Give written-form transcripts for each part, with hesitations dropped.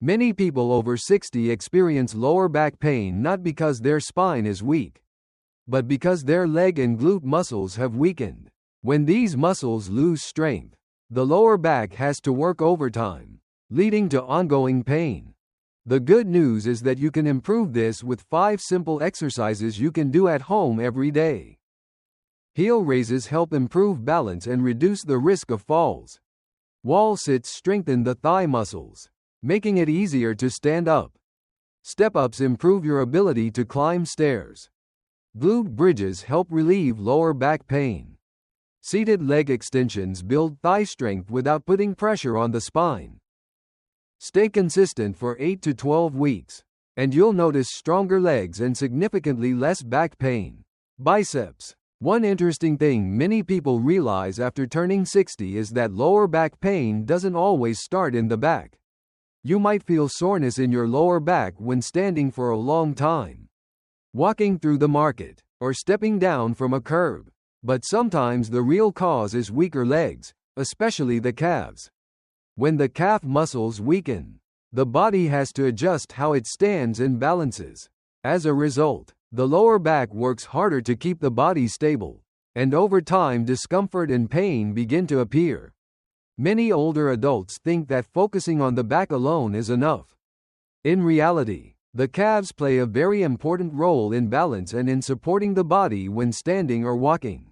Many people over 60 experience lower back pain not because their spine is weak, but because their leg and glute muscles have weakened. When these muscles lose strength, the lower back has to work overtime, leading to ongoing pain. The good news is that you can improve this with 5 simple exercises you can do at home every day. Heel raises help improve balance and reduce the risk of falls. Wall sits strengthen the thigh muscles, making it easier to stand up. Step-ups improve your ability to climb stairs. Glute bridges help relieve lower back pain. Seated leg extensions build thigh strength without putting pressure on the spine. Stay consistent for 8 to 12 weeks, and you'll notice stronger legs and significantly less back pain. Biceps. One interesting thing many people realize after turning 60 is that lower back pain doesn't always start in the back. You might feel soreness in your lower back when standing for a long time, walking through the market, or stepping down from a curb. But sometimes the real cause is weaker legs, especially the calves. When the calf muscles weaken, the body has to adjust how it stands and balances. As a result, the lower back works harder to keep the body stable, and over time discomfort and pain begin to appear. Many older adults think that focusing on the back alone is enough. In reality, the calves play a very important role in balance and in supporting the body when standing or walking.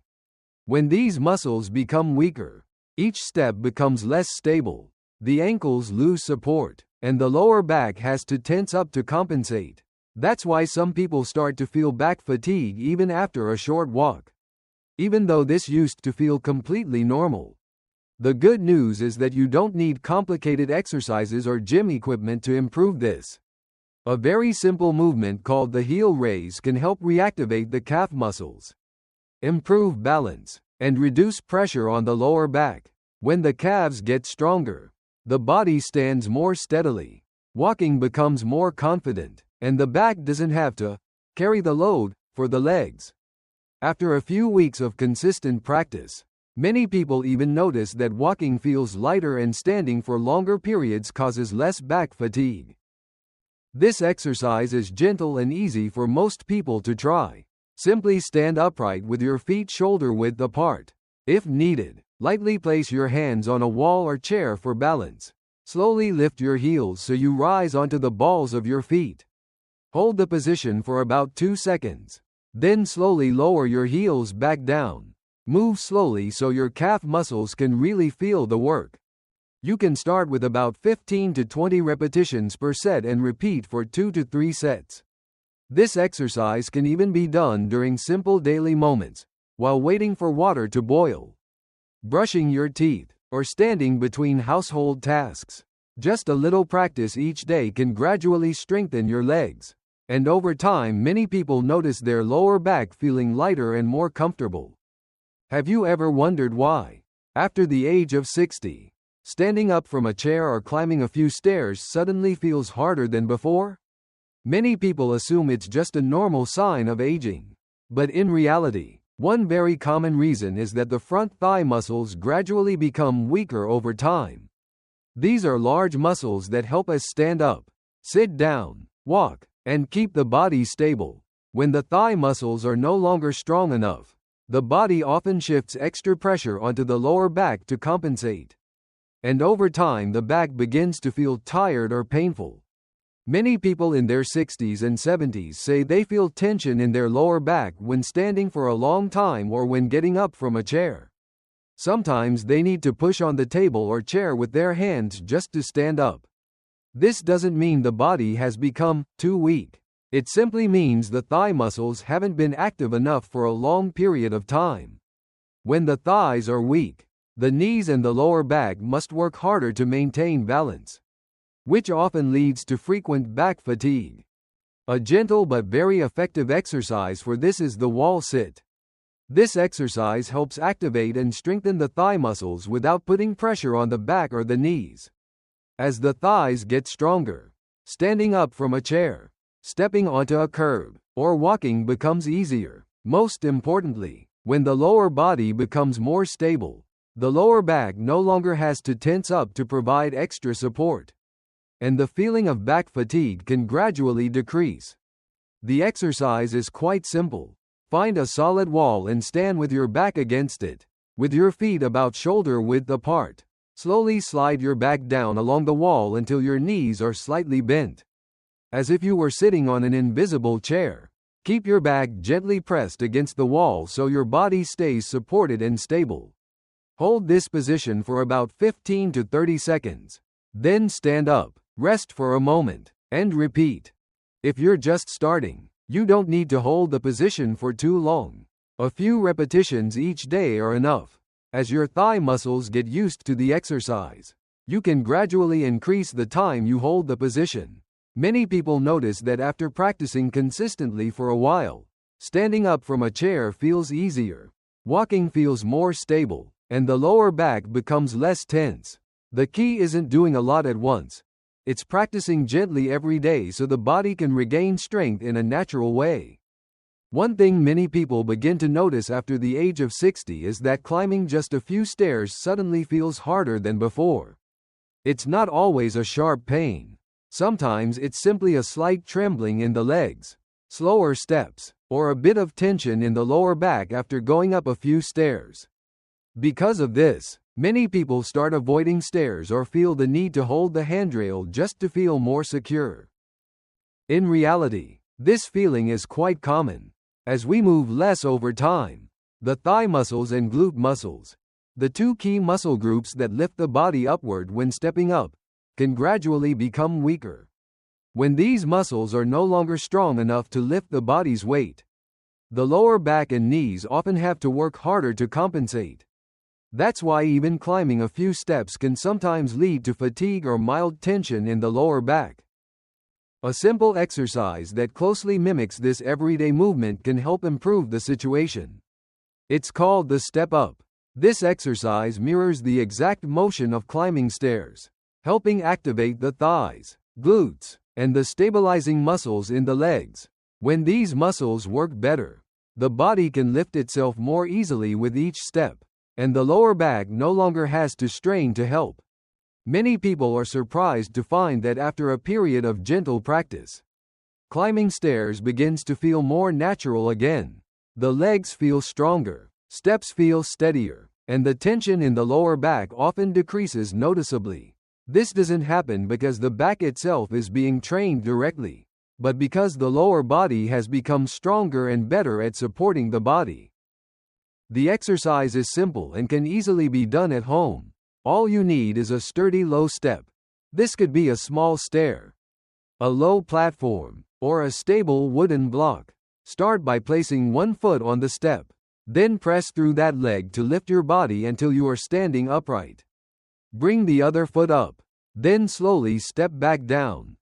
When these muscles become weaker, each step becomes less stable, the ankles lose support, and the lower back has to tense up to compensate. That's why some people start to feel back fatigue even after a short walk, even though this used to feel completely normal. The good news is that you don't need complicated exercises or gym equipment to improve this. A very simple movement called the heel raise can help reactivate the calf muscles, improve balance, and reduce pressure on the lower back. When the calves get stronger, the body stands more steadily, walking becomes more confident, and the back doesn't have to carry the load for the legs. After a few weeks of consistent practice, many people even notice that walking feels lighter and standing for longer periods causes less back fatigue. This exercise is gentle and easy for most people to try. Simply stand upright with your feet shoulder width apart. If needed, lightly place your hands on a wall or chair for balance. Slowly lift your heels so you rise onto the balls of your feet. Hold the position for about 2 seconds. Then slowly lower your heels back down. Move slowly so your calf muscles can really feel the work. You can start with about 15 to 20 repetitions per set and repeat for 2 to 3 sets. This exercise can even be done during simple daily moments, while waiting for water to boil, brushing your teeth, or standing between household tasks. Just a little practice each day can gradually strengthen your legs, and over time many people notice their lower back feeling lighter and more comfortable. Have you ever wondered why, after the age of 60, standing up from a chair or climbing a few stairs suddenly feels harder than before? Many people assume it's just a normal sign of aging. But in reality, one very common reason is that the front thigh muscles gradually become weaker over time. These are large muscles that help us stand up, sit down, walk, and keep the body stable. When the thigh muscles are no longer strong enough, the body often shifts extra pressure onto the lower back to compensate. And over time the back begins to feel tired or painful. Many people in their 60s and 70s say they feel tension in their lower back when standing for a long time or when getting up from a chair. Sometimes they need to push on the table or chair with their hands just to stand up. This doesn't mean the body has become too weak. It simply means the thigh muscles haven't been active enough for a long period of time. When the thighs are weak, the knees and the lower back must work harder to maintain balance, which often leads to frequent back fatigue. A gentle but very effective exercise for this is the wall sit. This exercise helps activate and strengthen the thigh muscles without putting pressure on the back or the knees. As the thighs get stronger, standing up from a chair, stepping onto a curb, or walking becomes easier. Most importantly, when the lower body becomes more stable, the lower back no longer has to tense up to provide extra support. and the feeling of back fatigue can gradually decrease. The exercise is quite simple. Find a solid wall and stand with your back against it, with your feet about shoulder width apart. Slowly slide your back down along the wall until your knees are slightly bent, as if you were sitting on an invisible chair. Keep your back gently pressed against the wall so your body stays supported and stable. Hold this position for about 15 to 30 seconds. Then stand up, rest for a moment, and repeat. If you're just starting, you don't need to hold the position for too long. A few repetitions each day are enough. As your thigh muscles get used to the exercise, you can gradually increase the time you hold the position. Many people notice that after practicing consistently for a while, standing up from a chair feels easier, walking feels more stable, and the lower back becomes less tense. The key isn't doing a lot at once. It's practicing gently every day so the body can regain strength in a natural way. One thing many people begin to notice after the age of 60 is that climbing just a few stairs suddenly feels harder than before. It's not always a sharp pain. Sometimes it's simply a slight trembling in the legs, slower steps, or a bit of tension in the lower back after going up a few stairs. Because of this, many people start avoiding stairs or feel the need to hold the handrail just to feel more secure. In reality, this feeling is quite common. As we move less over time, the thigh muscles and glute muscles, the two key muscle groups that lift the body upward when stepping up, can gradually become weaker. When these muscles are no longer strong enough to lift the body's weight, the lower back and knees often have to work harder to compensate. That's why even climbing a few steps can sometimes lead to fatigue or mild tension in the lower back. A simple exercise that closely mimics this everyday movement can help improve the situation. It's called the step up. This exercise mirrors the exact motion of climbing stairs, helping activate the thighs, glutes, and the stabilizing muscles in the legs. When these muscles work better, the body can lift itself more easily with each step, and the lower back no longer has to strain to help. Many people are surprised to find that after a period of gentle practice, climbing stairs begins to feel more natural again. The legs feel stronger, steps feel steadier, and the tension in the lower back often decreases noticeably. This doesn't happen because the back itself is being trained directly, but because the lower body has become stronger and better at supporting the body. The exercise is simple and can easily be done at home. All you need is a sturdy low step. This could be a small stair, a low platform, or a stable wooden block. Start by placing one foot on the step. Then press through that leg to lift your body until you are standing upright. Bring the other foot up. Then slowly step back down.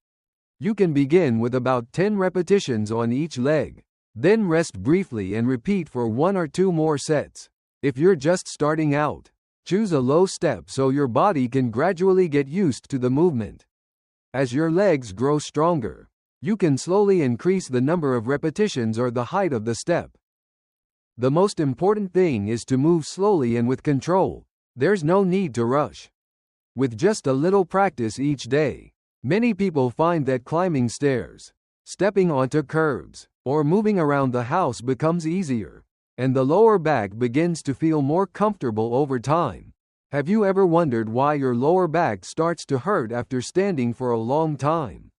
You can begin with about 10 repetitions on each leg. Then rest briefly and repeat for 1 or 2 more sets. If you're just starting out, choose a low step so your body can gradually get used to the movement. As your legs grow stronger, you can slowly increase the number of repetitions or the height of the step. The most important thing is to move slowly and with control. There's no need to rush. With just a little practice each day, many people find that climbing stairs, stepping onto curbs, or moving around the house becomes easier, and the lower back begins to feel more comfortable over time. Have you ever wondered why your lower back starts to hurt after standing for a long time?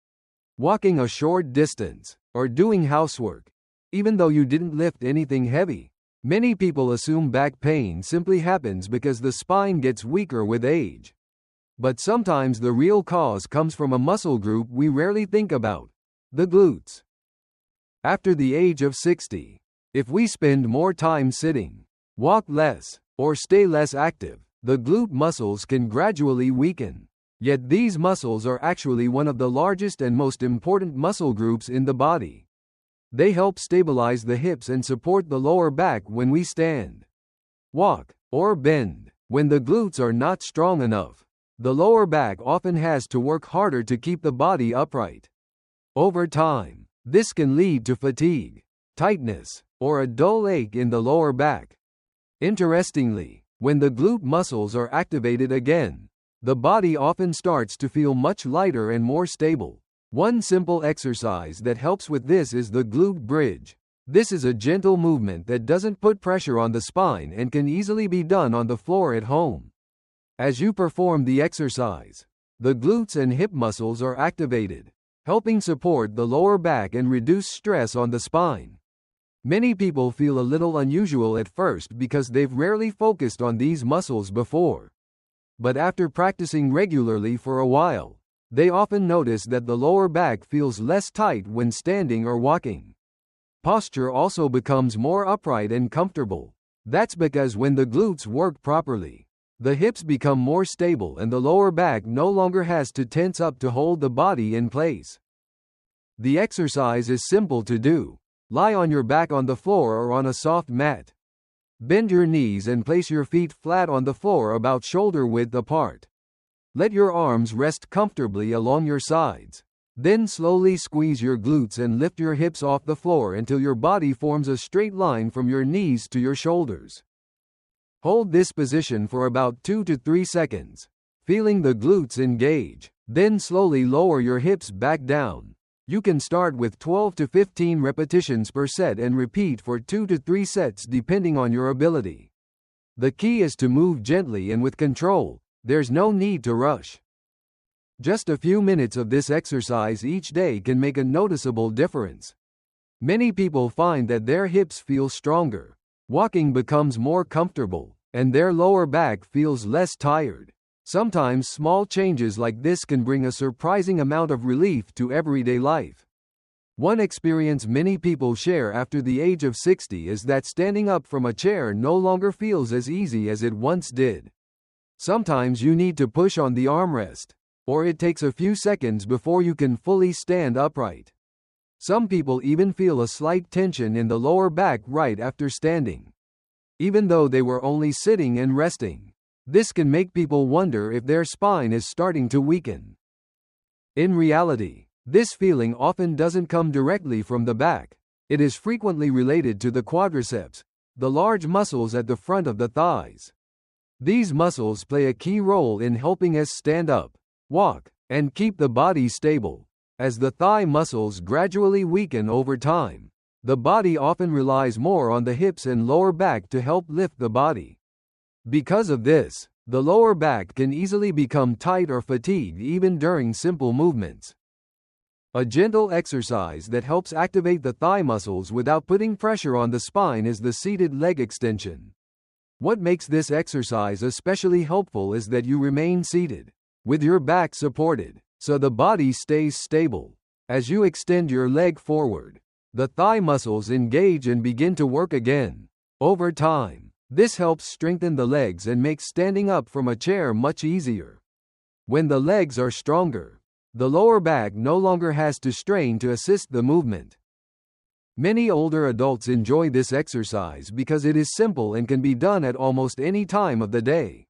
Walking a short distance, or doing housework, even though you didn't lift anything heavy, many people assume back pain simply happens because the spine gets weaker with age. But sometimes the real cause comes from a muscle group we rarely think about: the glutes. After the age of 60, if we spend more time sitting, walk less, or stay less active, the glute muscles can gradually weaken. Yet these muscles are actually one of the largest and most important muscle groups in the body. They help stabilize the hips and support the lower back when we stand, walk, or bend. When the glutes are not strong enough, the lower back often has to work harder to keep the body upright. Over time, this can lead to fatigue, tightness, or a dull ache in the lower back. Interestingly, when the glute muscles are activated again, the body often starts to feel much lighter and more stable. One simple exercise that helps with this is the glute bridge. This is a gentle movement that doesn't put pressure on the spine and can easily be done on the floor at home. As you perform the exercise, the glutes and hip muscles are activated, helping support the lower back and reduce stress on the spine. Many people feel a little unusual at first because they've rarely focused on these muscles before. But after practicing regularly for a while, they often notice that the lower back feels less tight when standing or walking. Posture also becomes more upright and comfortable. That's because when the glutes work properly, the hips become more stable and the lower back no longer has to tense up to hold the body in place. The exercise is simple to do. Lie on your back on the floor or on a soft mat. Bend your knees and place your feet flat on the floor about shoulder width apart. Let your arms rest comfortably along your sides. Then slowly squeeze your glutes and lift your hips off the floor until your body forms a straight line from your knees to your shoulders. Hold this position for about 2 to 3 seconds, feeling the glutes engage. Then slowly lower your hips back down. You can start with 12 to 15 repetitions per set and repeat for 2 to 3 sets depending on your ability. The key is to move gently and with control. There's no need to rush. Just a few minutes of this exercise each day can make a noticeable difference. Many people find that their hips feel stronger, walking becomes more comfortable, and their lower back feels less tired. Sometimes small changes like this can bring a surprising amount of relief to everyday life. One experience many people share after the age of 60 is that standing up from a chair no longer feels as easy as it once did. Sometimes you need to push on the armrest, or it takes a few seconds before you can fully stand upright. Some people even feel a slight tension in the lower back right after standing, even though they were only sitting and resting. This can make people wonder if their spine is starting to weaken. In reality, this feeling often doesn't come directly from the back. It is frequently related to the quadriceps, the large muscles at the front of the thighs. These muscles play a key role in helping us stand up, walk, and keep the body stable. As the thigh muscles gradually weaken over time, the body often relies more on the hips and lower back to help lift the body. Because of this, the lower back can easily become tight or fatigued even during simple movements. A gentle exercise that helps activate the thigh muscles without putting pressure on the spine is the seated leg extension. What makes this exercise especially helpful is that you remain seated, with your back supported, so the body stays stable. As you extend your leg forward, the thigh muscles engage and begin to work again. Over time, this helps strengthen the legs and makes standing up from a chair much easier. When the legs are stronger, the lower back no longer has to strain to assist the movement. Many older adults enjoy this exercise because it is simple and can be done at almost any time of the day.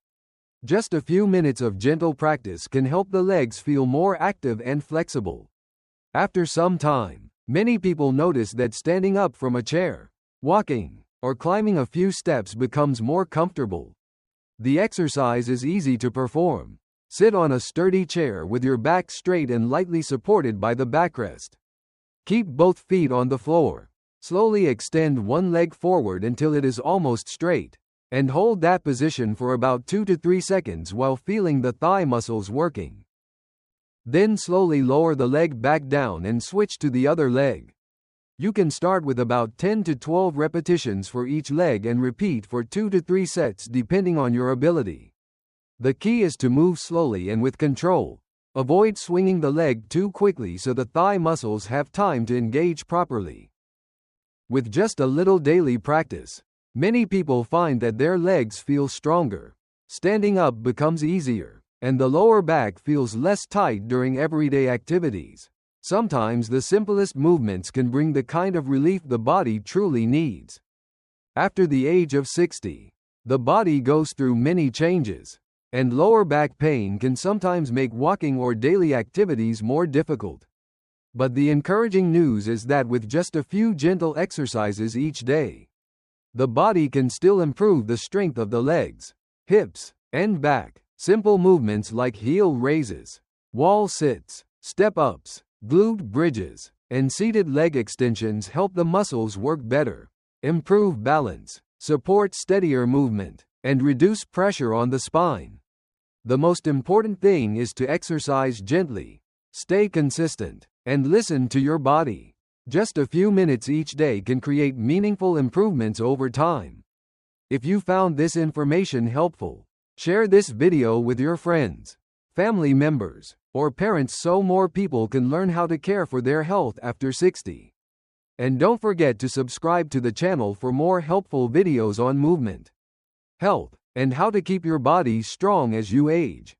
Just a few minutes of gentle practice can help the legs feel more active and flexible. After some time, many people notice that standing up from a chair, walking, or climbing a few steps becomes more comfortable. The exercise is easy to perform. Sit on a sturdy chair with your back straight and lightly supported by the backrest. Keep both feet on the floor. Slowly extend one leg forward until it is almost straight, and hold that position for about 2 to 3 seconds while feeling the thigh muscles working. Then slowly lower the leg back down and switch to the other leg. You can start with about 10 to 12 repetitions for each leg and repeat for 2 to 3 sets depending on your ability. The key is to move slowly and with control. Avoid swinging the leg too quickly so the thigh muscles have time to engage properly. With just a little daily practice, many people find that their legs feel stronger, standing up becomes easier, and the lower back feels less tight during everyday activities. Sometimes the simplest movements can bring the kind of relief the body truly needs. After the age of 60, the body goes through many changes, and lower back pain can sometimes make walking or daily activities more difficult. But the encouraging news is that with just a few gentle exercises each day, the body can still improve the strength of the legs, hips, and back. Simple movements like heel raises, wall sits, step-ups, glute bridges, and seated leg extensions help the muscles work better, improve balance, support steadier movement, and reduce pressure on the spine. The most important thing is to exercise gently, stay consistent, and listen to your body. Just a few minutes each day can create meaningful improvements over time. If you found this information helpful, share this video with your friends, family members, or parents so more people can learn how to care for their health after 60. And don't forget to subscribe to the channel for more helpful videos on movement, health, and how to keep your body strong as you age.